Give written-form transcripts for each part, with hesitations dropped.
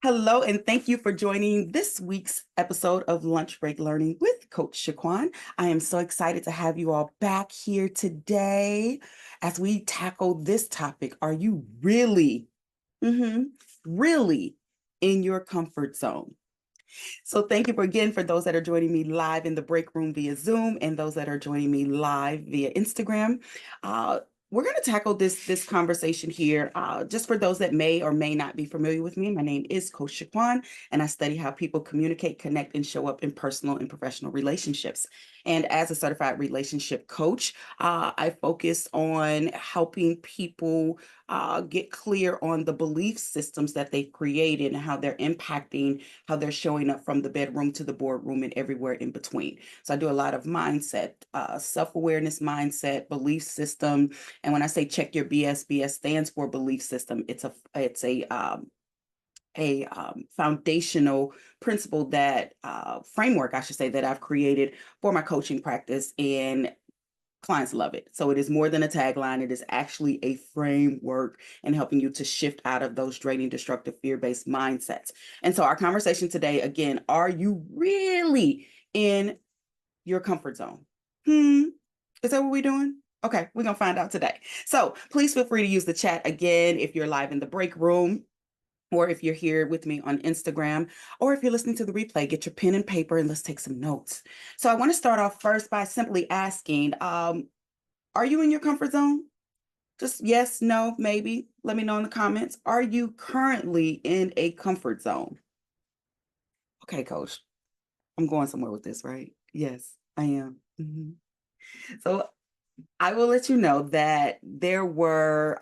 Hello, and thank you for joining this week's episode of Lunch Break Learning with Coach Shaquan. I am so excited to have you all back here today as we tackle this topic. Are you really, really in your comfort zone? So thank you again for those that are joining me live in the break room via Zoom and those that are joining me live via Instagram. We're going to tackle this conversation here. Just for those that may or may not be familiar with me, my name is Coach Shaquan, and I study how people communicate, connect, and show up in personal and professional relationships. And as a certified relationship coach, I focus on helping people get clear on the belief systems that they've created and how they're impacting, how they're showing up from the bedroom to the boardroom and everywhere in between. So I do a lot of mindset, self-awareness mindset, belief system. And when I say check your BS, BS stands for belief system. It's a foundational principle that framework, I should say, that I've created for my coaching practice, and clients love it. So it is more than a tagline. It is actually a framework in helping you to shift out of those draining, destructive, fear-based mindsets. And so our conversation today, again, are you really in your comfort zone? Is that what we're doing? Okay, we're going to find out today. So please feel free to use the chat again if you're live in the break room, or if you're here with me on Instagram, or if you're listening to the replay, get your pen and paper and let's take some notes. So I want to start off first by simply asking, are you in your comfort zone? Just yes, no, maybe. Let me know in the comments. Are you currently in a comfort zone? Okay, coach, I'm going somewhere with this, right? Yes, I am. So I will let you know that there were,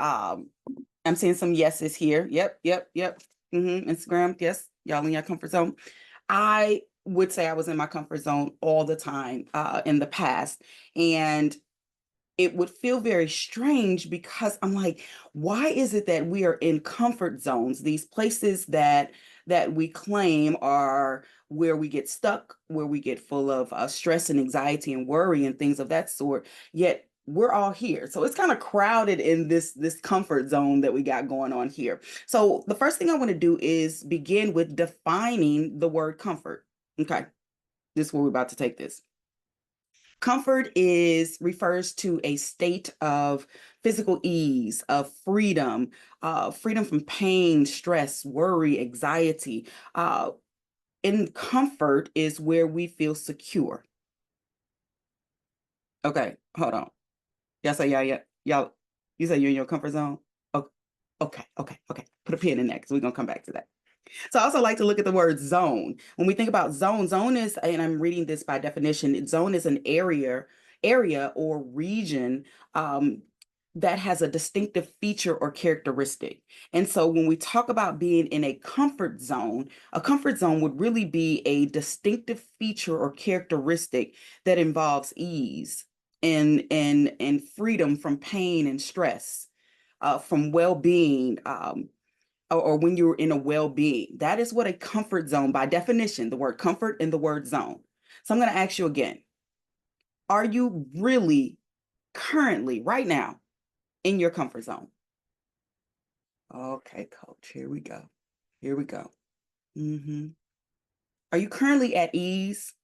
I'm seeing some yeses here. Yep. Instagram, yes, y'all in your comfort zone. I would say I was in my comfort zone all the time in the past. And it would feel very strange because I'm like, why is it that we are in comfort zones, these places that we claim are where we get stuck, where we get full of stress and anxiety and worry and things of that sort, yet we're all here. So it's kind of crowded in this comfort zone that we got going on here. So the first thing I want to do is begin with defining the word comfort. Okay, this is where we're about to take this. Comfort refers to a state of physical ease, of freedom, freedom from pain, stress, worry, anxiety. In comfort is where we feel secure. Okay, hold on. Y'all say y'all, you say you're in your comfort zone? Okay. Put a pin in that because we're gonna come back to that. So I also like to look at the word zone. When we think about zone is, and I'm reading this by definition, zone is an area or region that has a distinctive feature or characteristic. And so when we talk about being in a comfort zone would really be a distinctive feature or characteristic that involves ease and freedom from pain and stress, from well-being, or when you're in a well-being. That is what a comfort zone, by definition, the word comfort and the word zone. So I'm going to ask you again, are you really currently, right now, in your comfort zone? Okay, coach, here we go. Are you currently at ease,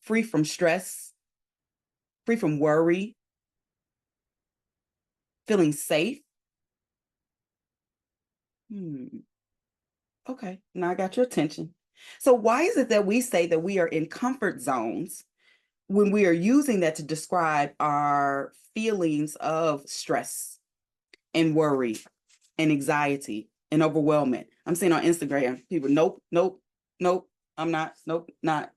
free from stress, free from worry, feeling safe? Okay, now I got your attention. So why is it that we say that we are in comfort zones when we are using that to describe our feelings of stress and worry and anxiety and overwhelmment? I'm seeing on Instagram, people, nope, I'm not, nope, not.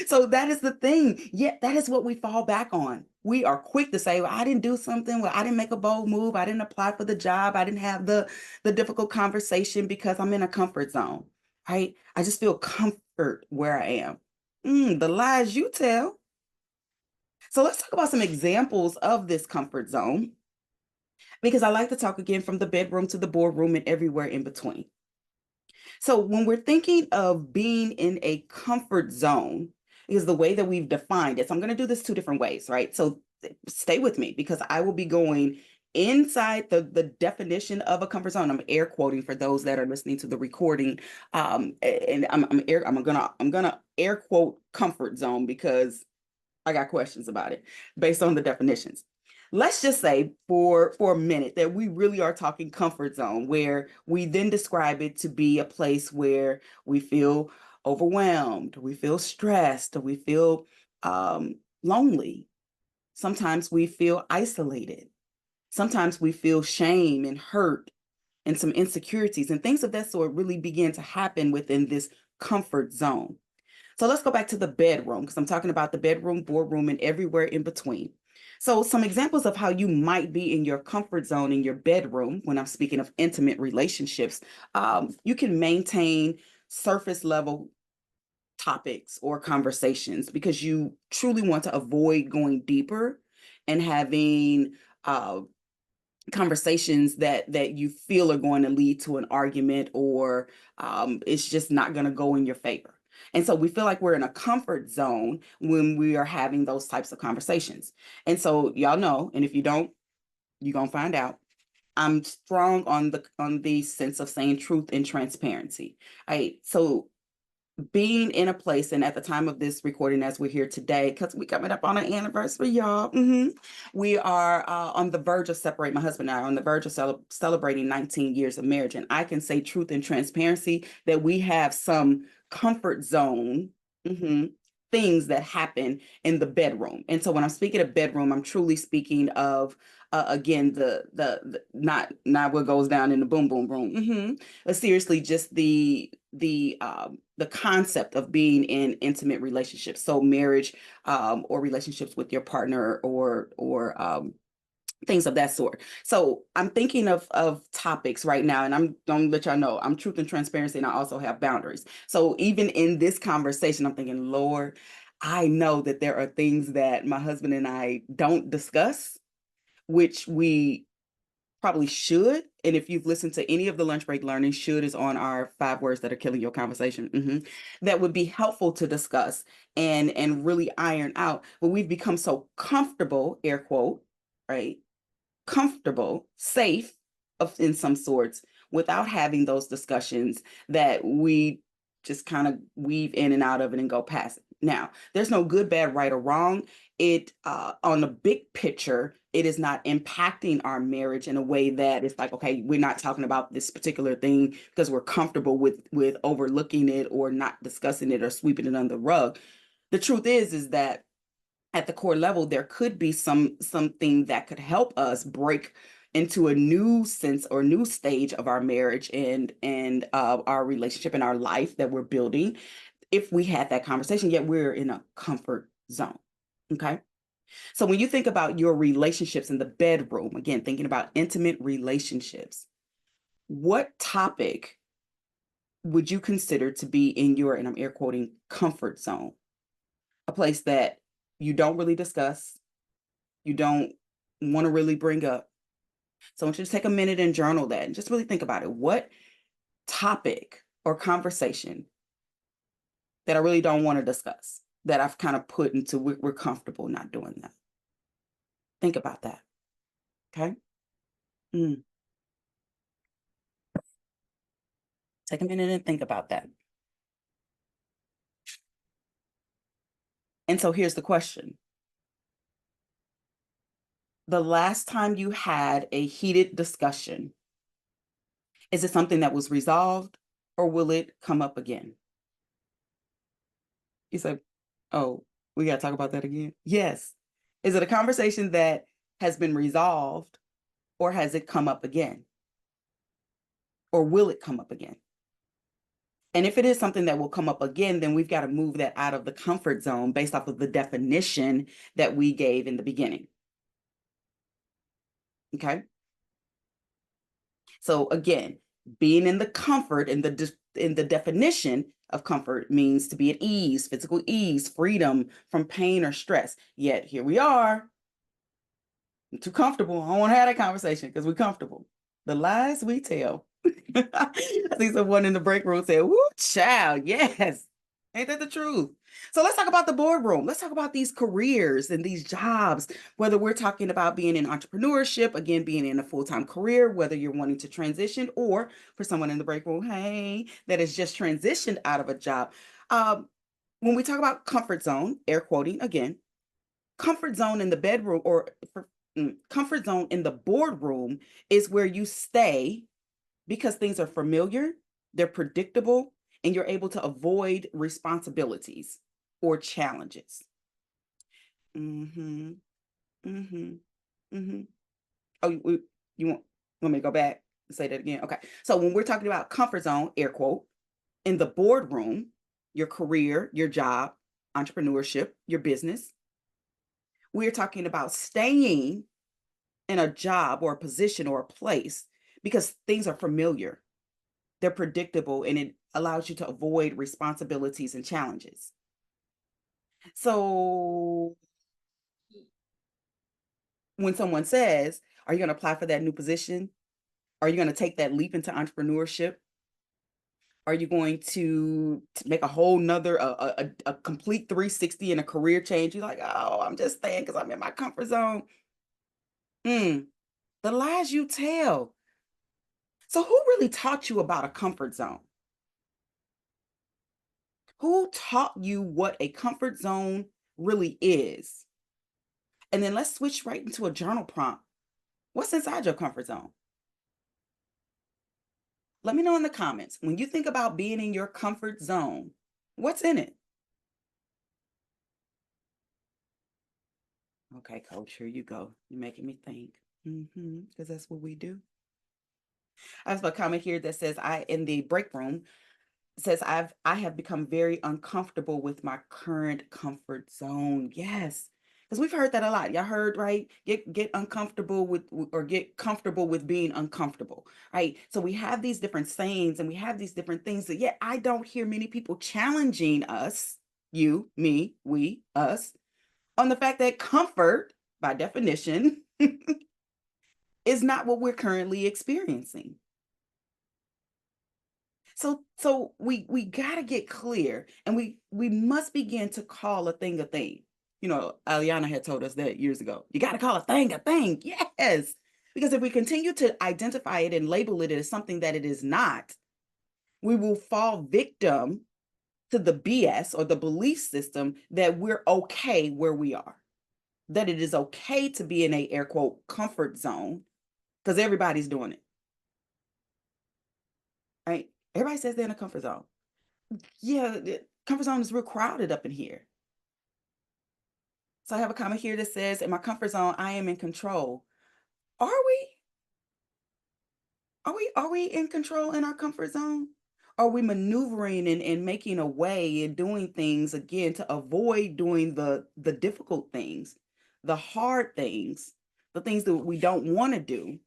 So that is the thing. Yet that is what we fall back on. We are quick to say, well, I didn't do something. Well, I didn't make a bold move. I didn't apply for the job. I didn't have the difficult conversation because I'm in a comfort zone, right? I just feel comfort where I am. The lies you tell. So let's talk about some examples of this comfort zone, because I like to talk again from the bedroom to the boardroom and everywhere in between. So when we're thinking of being in a comfort zone, is the way that we've defined it. So I'm going to do this two different ways, right? So stay with me because I will be going inside the definition of a comfort zone, I'm air quoting for those that are listening to the recording. And I'm gonna air quote comfort zone because I got questions about it based on the definitions. Let's just say for a minute that we really are talking comfort zone, where we then describe it to be a place where we feel overwhelmed, we feel stressed, we feel lonely. Sometimes we feel isolated. Sometimes we feel shame and hurt and some insecurities and things of that sort really begin to happen within this comfort zone. So let's go back to the bedroom, because I'm talking about the bedroom, boardroom, and everywhere in between. So some examples of how you might be in your comfort zone in your bedroom, when I'm speaking of intimate relationships, you can maintain surface level topics or conversations because you truly want to avoid going deeper and having conversations that you feel are going to lead to an argument, or it's just not going to go in your favor. And so we feel like we're in a comfort zone when we are having those types of conversations. And so y'all know, and if you don't, you're gonna find out, I'm strong on the sense of saying truth and transparency. Right. So being in a place, and at the time of this recording, as we're here today, because we coming up on an anniversary, y'all, we are on the verge of separating. My husband and I are on the verge of celebrating 19 years of marriage, and I can say truth and transparency that we have some comfort zone things that happen in the bedroom. And so when I'm speaking of bedroom, I'm truly speaking of again the not what goes down in the boom boom room, but seriously just the concept of being in intimate relationships, so marriage or relationships with your partner or things of that sort. So I'm thinking of topics right now, and I'm gonna let y'all know I'm truth and transparency, and I also have boundaries. So even in this conversation, I'm thinking, Lord, I know that there are things that my husband and I don't discuss, which we probably should. And if you've listened to any of the lunch break learning, should is on our 5 words that are killing your conversation. That would be helpful to discuss and really iron out. But we've become so comfortable, air quote, right? Comfortable, safe in some sorts, without having those discussions, that we just kind of weave in and out of it and go past it. Now, there's no good, bad, right, or wrong. It on the big picture, it is not impacting our marriage in a way that it's like, okay, we're not talking about this particular thing because we're comfortable with overlooking it or not discussing it or sweeping it under the rug. The truth is that at the core level, there could be something that could help us break into a new sense or new stage of our marriage and our relationship and our life that we're building if we had that conversation, yet we're in a comfort zone. Okay. So when you think about your relationships in the bedroom, again, thinking about intimate relationships, what topic would you consider to be in your, and I'm air quoting, comfort zone? A place that you don't really discuss, you don't want to really bring up. So I want you to take a minute and journal that and just really think about it. What topic or conversation that I really don't want to discuss, that I've kind of put into we're comfortable not doing that? Think about that. Okay. Take a minute and think about that. And so here's the question. The last time you had a heated discussion, is it something that was resolved, or will it come up again? You say, oh, we got to talk about that again? Yes. Is it a conversation that has been resolved, or has it come up again? Or will it come up again? And if it is something that will come up again, then we've got to move that out of the comfort zone based off of the definition that we gave in the beginning. Okay. So again, being in the comfort and in the definition of comfort means to be at ease, physical ease, freedom from pain or stress. Yet here we are. I'm too comfortable. I don't want to have that conversation because we're comfortable. The lies we tell. I think someone in the break room said, "Woo, child, yes. Ain't that the truth?" So let's talk about the boardroom. Let's talk about these careers and these jobs, whether we're talking about being in entrepreneurship, again, being in a full-time career, whether you're wanting to transition, or for someone in the break room, hey, that has just transitioned out of a job. When we talk about comfort zone, air quoting again, comfort zone in the bedroom comfort zone in the boardroom is where you stay because things are familiar, they're predictable, and you're able to avoid responsibilities or challenges. Mhm. Mhm. Mhm. Oh, you want me to go back and say that again? Okay. So when we're talking about comfort zone, air quote, in the boardroom, your career, your job, entrepreneurship, your business, we're talking about staying in a job or a position or a place because things are familiar, they're predictable, and it allows you to avoid responsibilities and challenges. So when someone says, "Are you going to apply for that new position? Are you going to take that leap into entrepreneurship? Are you going to make a whole nother, a complete 360 and a career change?" You're like, "Oh, I'm just staying because I'm in my comfort zone." Mm, the lies you tell. So who really taught you about a comfort zone? Who taught you what a comfort zone really is? And then let's switch right into a journal prompt. What's inside your comfort zone? Let me know in the comments. When you think about being in your comfort zone, what's in it? Okay, coach, here you go. You're making me think. Because that's what we do. I have a comment here that says, I in the break room, says I have become very uncomfortable with my current comfort zone. Yes. Because we've heard that a lot. Y'all heard, right? Get uncomfortable or get comfortable with being uncomfortable, right? So we have these different sayings and we have these different things that yet I don't hear many people challenging us, you, me, we, us, on the fact that comfort, by definition, is not what we're currently experiencing. So we gotta get clear, and we must begin to call a thing a thing. You know, Aliana had told us that years ago. You gotta call a thing a thing. Yes. Because if we continue to identify it and label it as something that it is not, we will fall victim to the BS or the belief system that we're okay where we are. That it is okay to be in a air quote comfort zone because everybody's doing it. Right? Everybody says they're in a comfort zone. Yeah, the comfort zone is real crowded up in here. So I have a comment here that says, in my comfort zone, I am in control. Are we? Are we in control in our comfort zone? Are we maneuvering and making a way and doing things again to avoid doing the difficult things, the hard things, the things that we don't want to do?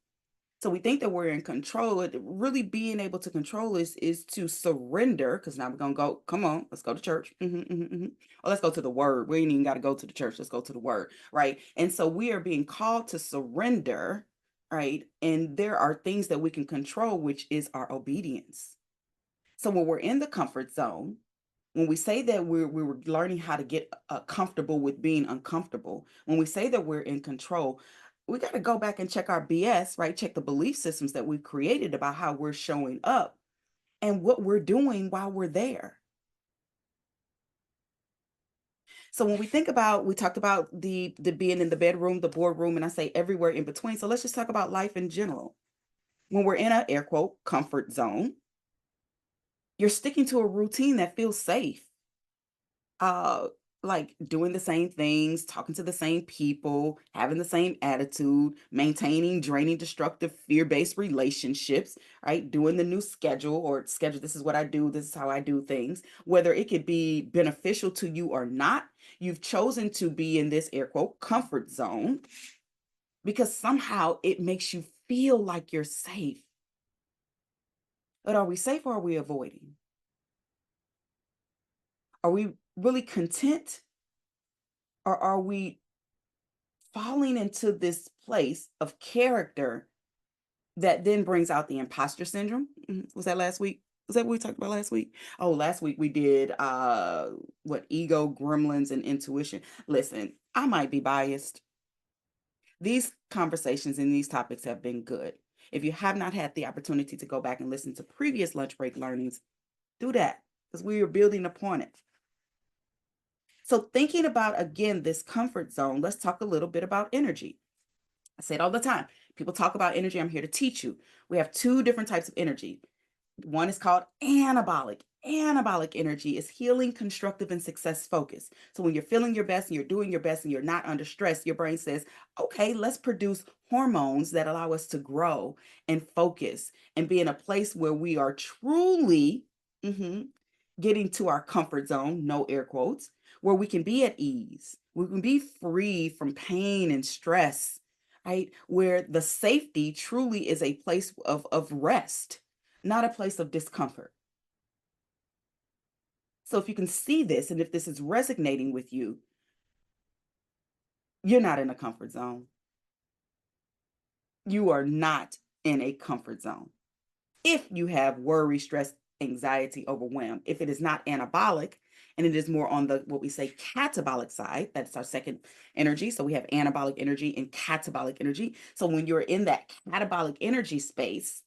So we think that we're in control. Really being able to control is to surrender. Because now we're gonna go. Come on, let's go to church. Or let's go to the word. We ain't even got to go to the church. Let's go to the word, right? And so we are being called to surrender, right? And there are things that we can control, which is our obedience. So when we're in the comfort zone, when we say that we're learning how to get comfortable with being uncomfortable, when we say that we're in control, we got to go back and check our BS, right? Check the belief systems that we've created about how we're showing up and what we're doing while we're there. So when we think about, we talked about the being in the bedroom, the boardroom, and I say everywhere in between. So let's just talk about life in general. When we're in a air quote comfort zone, you're sticking to a routine that feels safe. uh like doing the same things, talking to the same people, having the same attitude, maintaining draining, destructive, fear-based relationships, right? Doing the new schedule or schedule, this is what I do, this is how I do things, whether it could be beneficial to you or not. You've chosen to be in this air quote comfort zone because somehow it makes you feel like you're safe. But are we safe or are we avoiding? Are we really content, or are we falling into this place of character that then brings out the imposter syndrome? Was that last week? Was that what we talked about last week? Oh, last week we did what, ego, gremlins, and intuition. Listen, I might be biased. These conversations and these topics have been good. If you have not had the opportunity to go back and listen to previous lunch break learnings, do that, because we are building upon it. So thinking about, again, this comfort zone, let's talk a little bit about energy. I say it all the time. People talk about energy. I'm here to teach you. We have two different types of energy. One is called anabolic. Anabolic energy is healing, constructive, and success focused. So when you're feeling your best and you're doing your best and you're not under stress, your brain says, okay, let's produce hormones that allow us to grow and focus and be in a place where we are truly getting to our comfort zone, no air quotes, where we can be at ease. We can be free from pain and stress, right? Where the safety truly is a place of rest, not a place of discomfort. So if you can see this, and if this is resonating with you, you're not in a comfort zone. You are not in a comfort zone. If you have worry, stress, anxiety, overwhelm, if it is not anabolic, and it is more on the, what we say, catabolic side, that's our second energy. So we have anabolic energy and catabolic energy. So when you're in that catabolic energy space,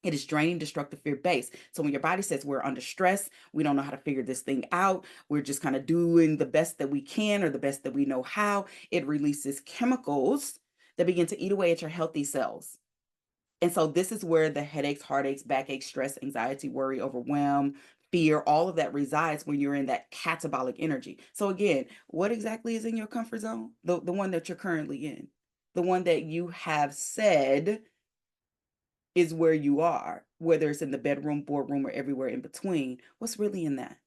it is draining, destructive, fear-based. So when your body says we're under stress, we don't know how to figure this thing out, we're just kind of doing the best that we can or the best that we know how, it releases chemicals that begin to eat away at your healthy cells. And so this is where the headaches, heartaches, backaches, stress, anxiety, worry, overwhelm, fear, all of that resides when you're in that catabolic energy. So again, what exactly is in your comfort zone? The one that you're currently in, the one that you have said is where you are, whether it's in the bedroom, boardroom, or everywhere in between. What's really in that?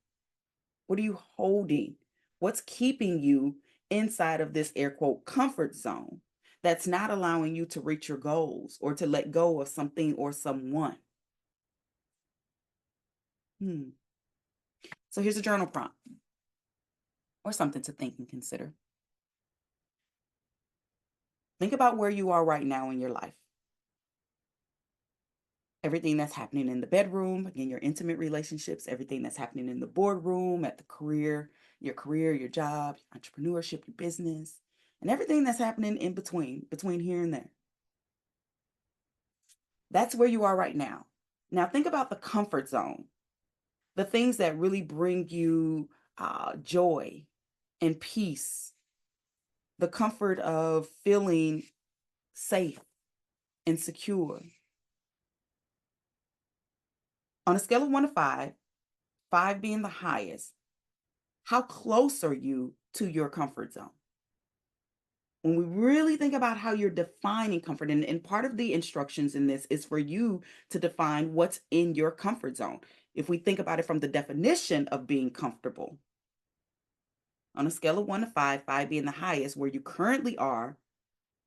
What are you holding? What's keeping you inside of this air quote comfort zone that's not allowing you to reach your goals or to let go of something or someone? So here's a journal prompt or something to think and consider. Think about where you are right now in your life. Everything that's happening in the bedroom, again, your intimate relationships, everything that's happening in the boardroom, at the career, your job, entrepreneurship, your business, and everything that's happening in between here and there. That's where you are right now. Now think about the comfort zone, the things that really bring you joy and peace, the comfort of feeling safe and secure. On a scale of 1 to 5, 5 being the highest, how close are you to your comfort zone? When we really think about how you're defining comfort, and part of the instructions in this is for you to define what's in your comfort zone. If we think about it from the definition of being comfortable, on a scale of 1 to 5, 5 being the highest, where you currently are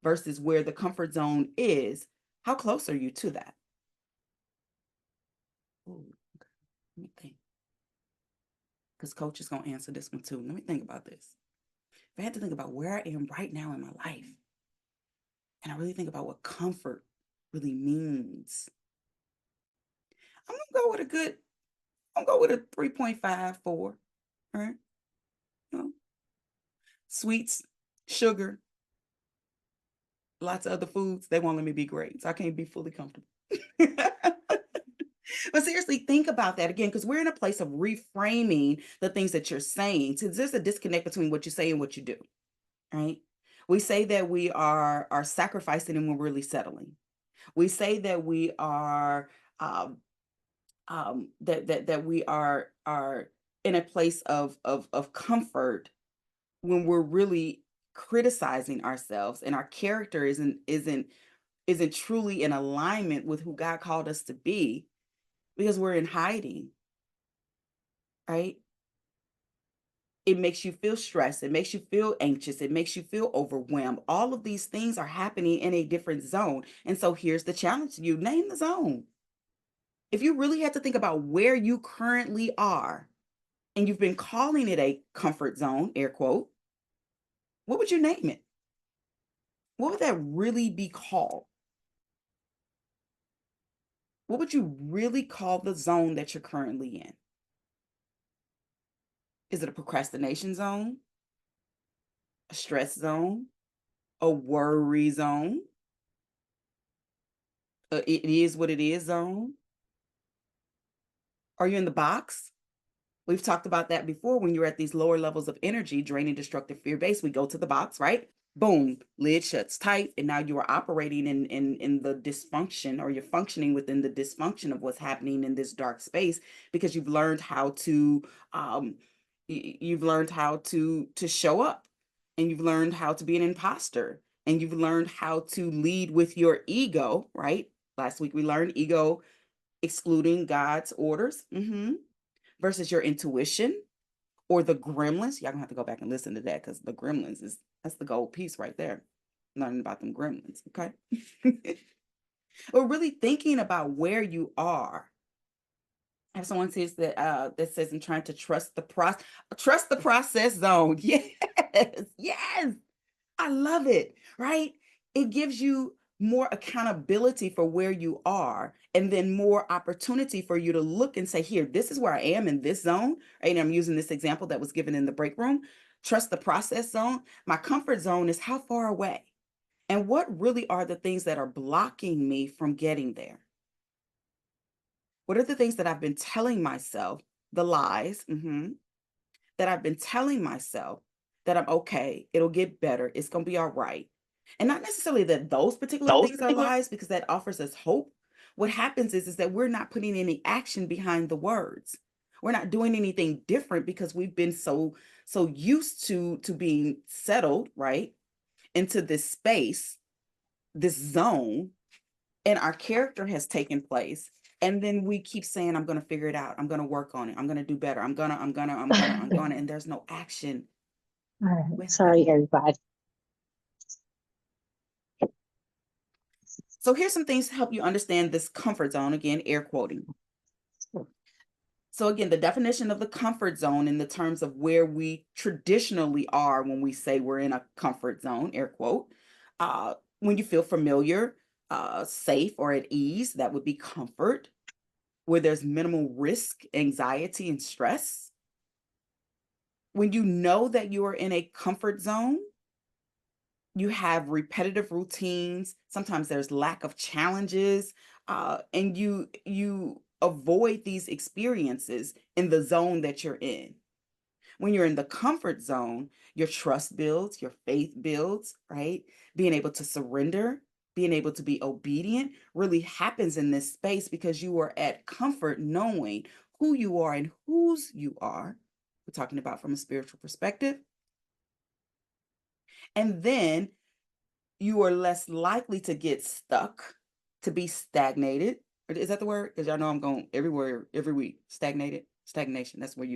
versus where the comfort zone is, how close are you to that? Ooh, okay. Let me think. Because Coach is going to answer this one too. Let me think about this. If I had to think about where I am right now in my life, and I really think about what comfort really means, I'm gonna go with a 3.54. All right. You know, sweets, sugar, lots of other foods, they won't let me be great. So I can't be fully comfortable. But seriously, think about that again, because we're in a place of reframing the things that you're saying. So there's a disconnect between what you say and what you do, right? We say that we are sacrificing and we're really settling. We say that we are that we are in a place of comfort when we're really criticizing ourselves and our character isn't truly in alignment with who God called us to be, because we're in hiding, right? It makes you feel stressed, it makes you feel anxious, it makes you feel overwhelmed. All of these things are happening in a different zone. And so here's the challenge to you: name the zone. If you really had to think about where you currently are and you've been calling it a comfort zone, air quote, what would you name it? What would that really be called? what would you really call the zone that you're currently in? Is it a procrastination zone, a stress zone, a worry zone, it is what it is zone? Are you in the box? We've talked about that before. When you're at these lower levels of energy, draining, destructive, fear-based, we go to the box, right? Boom, lid shuts tight, and now you are operating in the dysfunction, or you're functioning within the dysfunction of what's happening in this dark space, because you've learned how to you've learned how to show up, and you've learned how to be an imposter, and you've learned how to lead with your ego, right? Last week we learned ego excluding God's orders. Versus your intuition or the gremlins. Y'all gonna have to go back and listen to that, because the gremlins that's the gold piece right there. Learning about them gremlins, okay? Or really thinking about where you are. I have someone says that that says, I'm trying to trust the process zone. Yes, yes. I love it, right? It gives you more accountability for where you are, and then more opportunity for you to look and say, here, this is where I am in this zone. Right? And I'm using this example that was given in the break room. Trust the process zone. My comfort zone is how far away, and what really are the things that are blocking me from getting there? What are the things that I've been telling myself, the lies, that I've been telling myself, that I'm okay, it'll get better, it's going to be all right. And not necessarily that those particular things are lies, because that offers us hope. What happens is that we're not putting any action behind the words. We're not doing anything different, because we've been so used to being settled, right, into this space, this zone, and our character has taken place. And then we keep saying, I'm going to figure it out. I'm going to work on it. I'm going to do better. I'm going to, and there's no action with Sorry, that. everybody. So here's some things to help you understand this comfort zone. Again, air quoting. So again, the definition of the comfort zone in the terms of where we traditionally are when we say we're in a comfort zone, air quote, when you feel familiar, safe, or at ease, that would be comfort. Where there's minimal risk, anxiety, and stress. When you know that you are in a comfort zone, you have repetitive routines. Sometimes there's lack of challenges, and you avoid these experiences in the zone that you're in. When you're in the comfort zone, your trust builds, your faith builds, right? Being able to surrender, being able to be obedient really happens in this space, because you are at comfort knowing who you are and whose you are. We're talking about from a spiritual perspective. And then you are less likely to get stuck, to be stagnated. Is that the word? Because y'all know I'm going everywhere every week. Stagnated, stagnation. That's where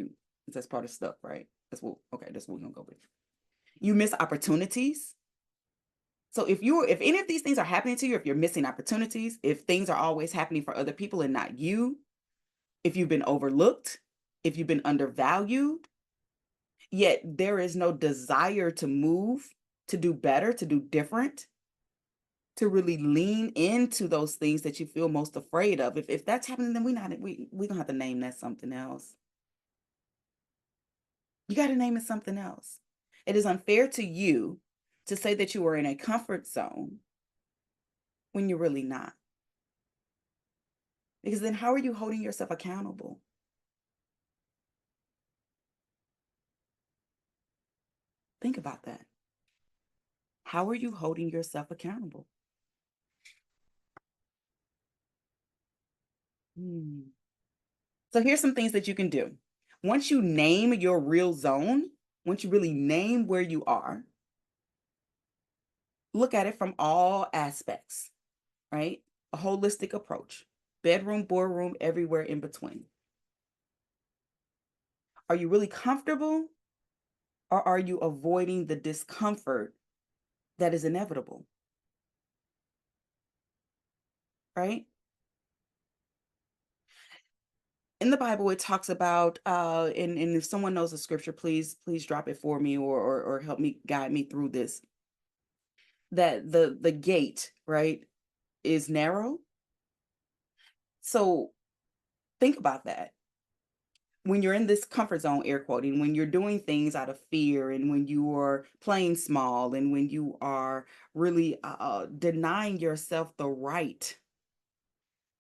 that's part of stuck, right? That's what we're gonna go with. You miss opportunities. So if any of these things are happening to you, if you're missing opportunities, if things are always happening for other people and not you, if you've been overlooked, if you've been undervalued, yet there is no desire to move, to do better, to do different, to really lean into those things that you feel most afraid of. If that's happening, then we're gonna have to name that something else. You got to name it something else. It is unfair to you to say that you are in a comfort zone when you're really not. Because then how are you holding yourself accountable? Think about that. How are you holding yourself accountable? So here's some things that you can do. Once you name your real zone, once you really name where you are, look at it from all aspects, right? A holistic approach. Bedroom, boardroom, everywhere in between. Are you really comfortable, or are you avoiding the discomfort that is inevitable? Right? In the Bible, it talks about, and if someone knows the scripture, please drop it for me, or help me, guide me through this. That the gate, right, is narrow, So think about that. When you're in this comfort zone, air quoting, when you're doing things out of fear, and when you are playing small, and when you are really denying yourself the right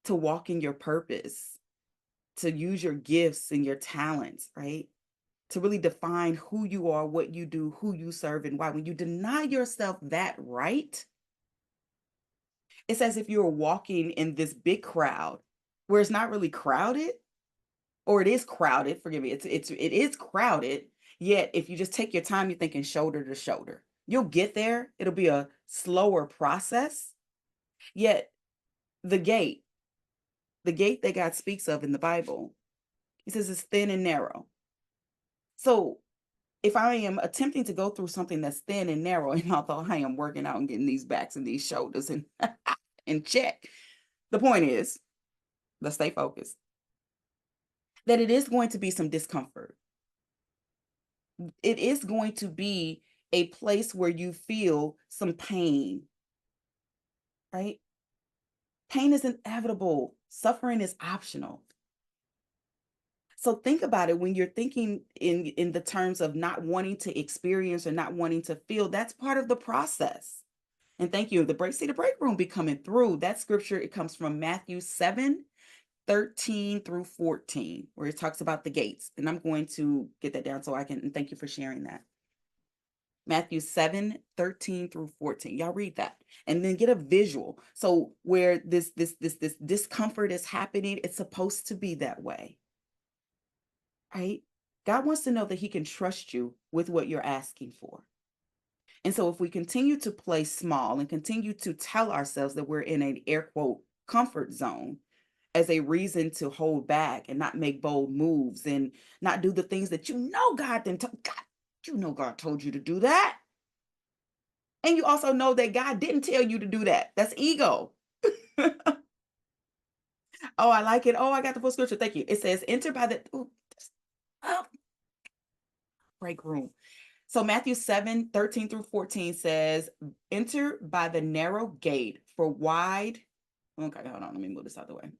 to walk in your purpose, to use your gifts and your talents, right? To really define who you are, what you do, who you serve, and why. When you deny yourself that right, it's as if you're walking in this big crowd where it's not really crowded, or it is crowded. Forgive me. It is crowded. Yet, if you just take your time, you're thinking shoulder to shoulder. You'll get there. It'll be a slower process. Yet, the gate, the gate that God speaks of in the Bible, He says it's thin and narrow. So, if I am attempting to go through something that's thin and narrow, and although I am working out and getting these backs and these shoulders and in check, the point is, let's stay focused. That it is going to be some discomfort. It is going to be a place where you feel some pain, right? Pain is inevitable. Suffering is optional. So think about it when you're thinking in the terms of not wanting to experience or not wanting to feel. That's part of the process. And thank you. The break room be coming through. That scripture, it comes from Matthew 7:13 through 14, where it talks about the gates. And I'm going to get that down so I can, and thank you for sharing that. Matthew 7:13 through 14. Y'all read that and then get a visual. So where this discomfort is happening, it's supposed to be that way. Right? God wants to know that He can trust you with what you're asking for. And so if we continue to play small and continue to tell ourselves that we're in an air quote comfort zone as a reason to hold back and not make bold moves and not do the things that God didn't God told you to do that. And you also know that God didn't tell you to do that. That's ego. Oh, I like it. Oh, I got the full scripture. Thank you. It says, enter by the break room. So Matthew 7:13 through 14 says, enter by the narrow gate, for wide. Okay, hold on. Let me move this out of the way.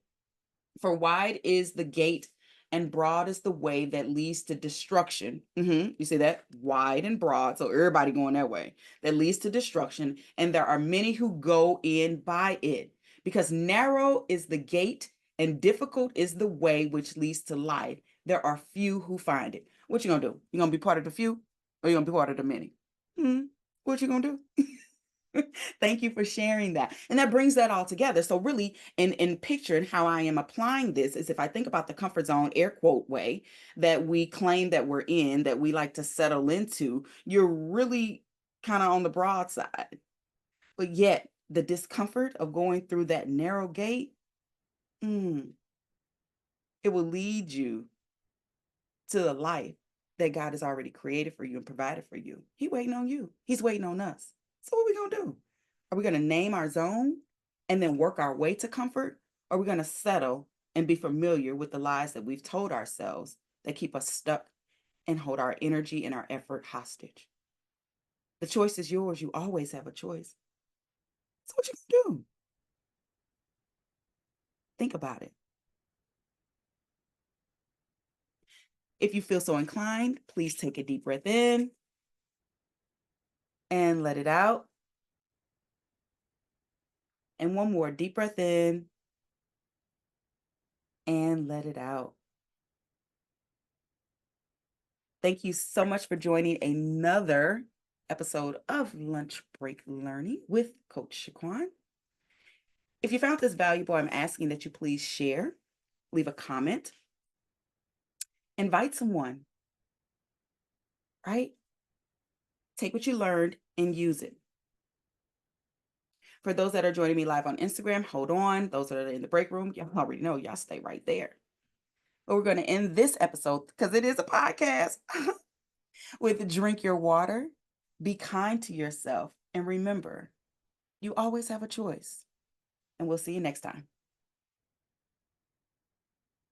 For wide is the gate and broad is the way that leads to destruction. You see that? Wide and broad. So everybody going that way. That leads to destruction. And there are many who go in by it. Because narrow is the gate and difficult is the way which leads to life. There are few who find it. What you gonna do? You gonna be part of the few? Or you gonna be part of the many? What you gonna do? Thank you for sharing that. And that brings that all together. So really in picturing how I am applying this is if I think about the comfort zone, air quote, way that we claim that we're in, that we like to settle into, you're really kind of on the broad side. But yet the discomfort of going through that narrow gate, it will lead you to the life that God has already created for you and provided for you. He's waiting on you. He's waiting on us. So what are we going to do? Are we going to name our zone and then work our way to comfort? Or are we going to settle and be familiar with the lies that we've told ourselves that keep us stuck and hold our energy and our effort hostage? The choice is yours. You always have a choice. So what you going to do? Think about it. If you feel so inclined, please take a deep breath in and let it out. And one more deep breath in and let it out. Thank you so much for joining another episode of Lunch Break Learning with Coach Shaquan. If you found this valuable, I'm asking that you please share, leave a comment, invite someone, right? Take what you learned and use it. For those that are joining me live on Instagram, hold on. Those that are in the break room, y'all already know, y'all stay right there. But we're going to end this episode, because it is a podcast, with drink your water, be kind to yourself, and remember, you always have a choice. And we'll see you next time.